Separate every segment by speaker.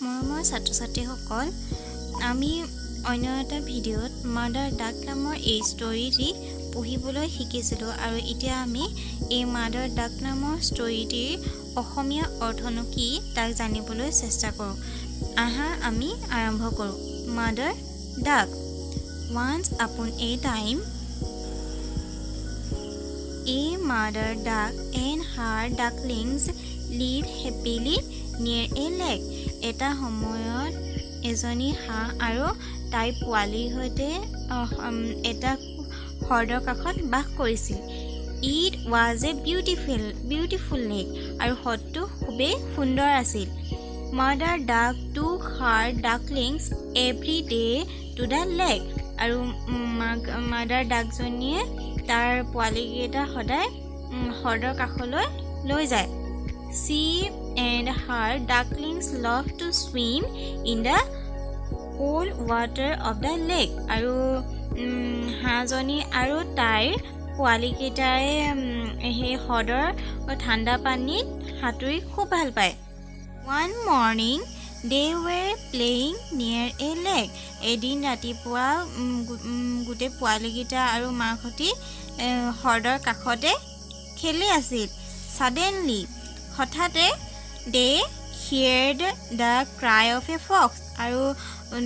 Speaker 1: মৰমৰ ছাত্ৰ-ছাত্ৰীসকল, আমি অন্য এটা ভিডিঅ'ত মাদাৰ ডাক নামৰ এই ষ্টৰীটি পঢ়িবলৈ শিকিছিলোঁ আৰু এতিয়া আমি এই মাদাৰ ডাক নামৰ ষ্টৰীটিৰ অসমীয়া অৰ্থনো কি তাক জানিবলৈ চেষ্টা কৰোঁ। আহা আমি আৰম্ভ কৰোঁ। মাদাৰ ডাক। Once upon a time, a mother duck and her ducklings lived happily near a lake. এটা সময়ত এজনী হাঁহ আৰু তাইৰ পোৱালিৰ সৈতে এটা হ্ৰদৰ কাষত বাস কৰিছিল। It was a beautiful lake. আৰু হ্ৰদটো খুবেই সুন্দৰ আছিল। Mother duck took her ducklings every day to the lake. আৰু মাদাৰ ডাকজনীয়ে তাৰ পোৱালিকেইটা সদায় হ্ৰদৰ কাষলৈ লৈ যায়। She and her ducklings loved to swim in the cold water of the lake. আৰু হাঁহজনী আৰু তাইৰ পোৱালিকেইটাই সেই হ্ৰদৰ ঠাণ্ডা পানীত সাঁতুৰি খুব ভাল পায়। One morning they were playing near a lake. এদিন ৰাতিপুৱা গোটেই পোৱালিকেইটা আৰু মাকহঁতি হ্ৰদৰ কাষতে খেলি আছিল। Suddenly, হঠাতে they heard the cry of a fox. আৰু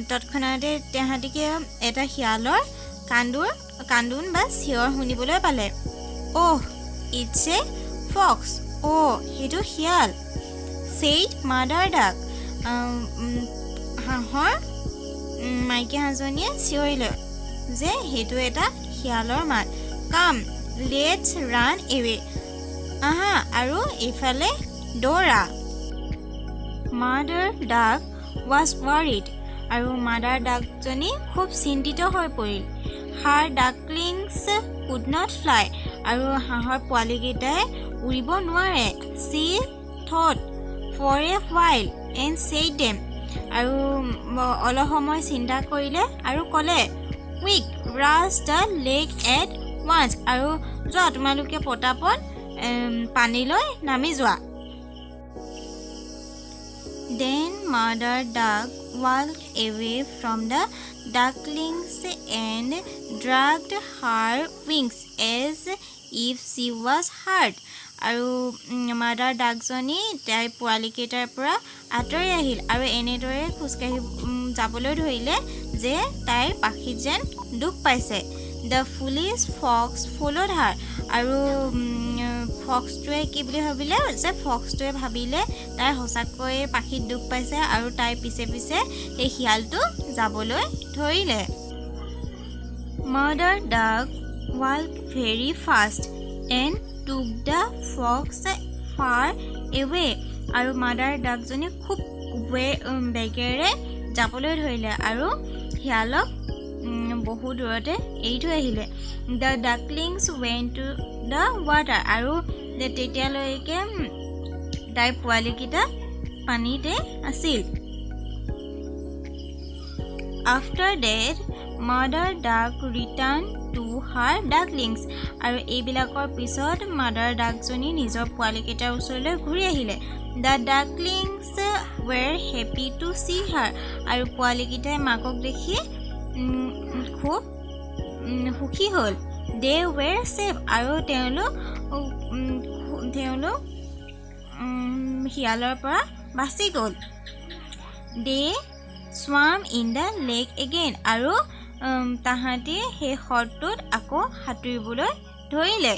Speaker 1: তৎক্ষণাতে তাহাঁতিকে এটা শিয়ালৰ কান্দোন বা চিঞৰ শুনিবলৈ পালে। Oh, it's a fox. সেইটো শিয়াল, said mother duck. হাঁহৰ মাইকী হাঁহজনীয়ে চিঞৰিলে যে সেইটো এটা শিয়ালৰ মাত। Come, let's run away. আহা আৰু এইফালে দৌৰা। Mother duck was worried. আৰু মাদাৰ ডাকজনী খুব চিন্তিত হৈ পৰিল। Her ducklings could not fly. আৰু হাঁহৰ পোৱালিকেইটাই উৰিব নোৱাৰে। She thought for a while and said them. আৰু অলপ সময় চিন্তা কৰিলে আৰু ক'লে, Quick, rush the lake at once. আৰু যোৱা তোমালোকে পটাপট পানীলৈ নামি যোৱা। Then mother duck walked away from the ducklings and dragged her wings as if she was hurt. আৰু মাদাৰ ডাকজনী তাইৰ পোৱালিকেইটাৰ পৰা আঁতৰি আহিল আৰু এনেদৰে খোজকাঢ়ি যাবলৈ ধৰিলে যে তাইৰ পাখিত যেন দুখ পাইছে। The foolish fox followed her. আৰু ফক্সটোৱে কি বুলি ভাবিলে যে ফক্সটোৱে ভাবিলে তাই সঁচাকৈ পাখিত দুখ পাইছে আৰু তাইৰ পিছে পিছে সেই শিয়ালটো যাবলৈ ধৰিলে। Mother duck walked very fast and took the fox far away. আৰু মাদাৰ ডাকজনী খুব বেগেৰে যাবলৈ ধৰিলে আৰু শিয়ালক বহু দূৰতে এৰি থৈ আহিলে। The ducklings went to the water. আৰু তেতিয়ালৈকে তাইৰ পোৱালিকেইটা পানীতে আছিল। After that, mother duck returned to her ducklings. আৰু এইবিলাকৰ পিছত মাদাৰ ডাকজনী নিজৰ পোৱালিকেইটাৰ ওচৰলৈ ঘূৰি আহিলে। The ducklings were happy to see her. আৰু পোৱালিকেইটাই মাকক দেখি খুব সুখী হ'ল। They were safe. আৰু তেওঁলোক শিয়ালৰ পৰা বাচি গ'ল। They swam in the lake again. আৰু তাহাঁতি সেই হ্ৰদটোত আকৌ সাঁতুৰিবলৈ ধৰিলে।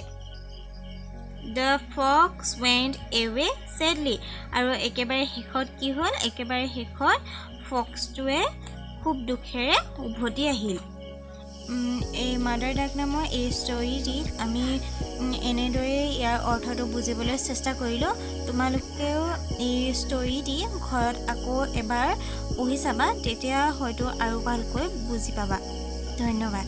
Speaker 1: The fox went away sadly. আৰু একেবাৰে শেষত কি হ'ল? একেবাৰে শেষত ফক্সটোৱে খুব দুখেৰে উভতি আহিল। এই মাদাৰ ডাক নামৰ এই ষ্টৰীটিত আমি এনেদৰে ইয়াৰ অৰ্থটো বুজিবলৈ চেষ্টা কৰিলোঁ। তোমালোকেও এই ষ্টৰীটি ঘৰত আকৌ এবাৰ পঢ়ি চাবা, তেতিয়া হয়তো আৰু ভালকৈ বুজি পাবা। ধন্যবাদ।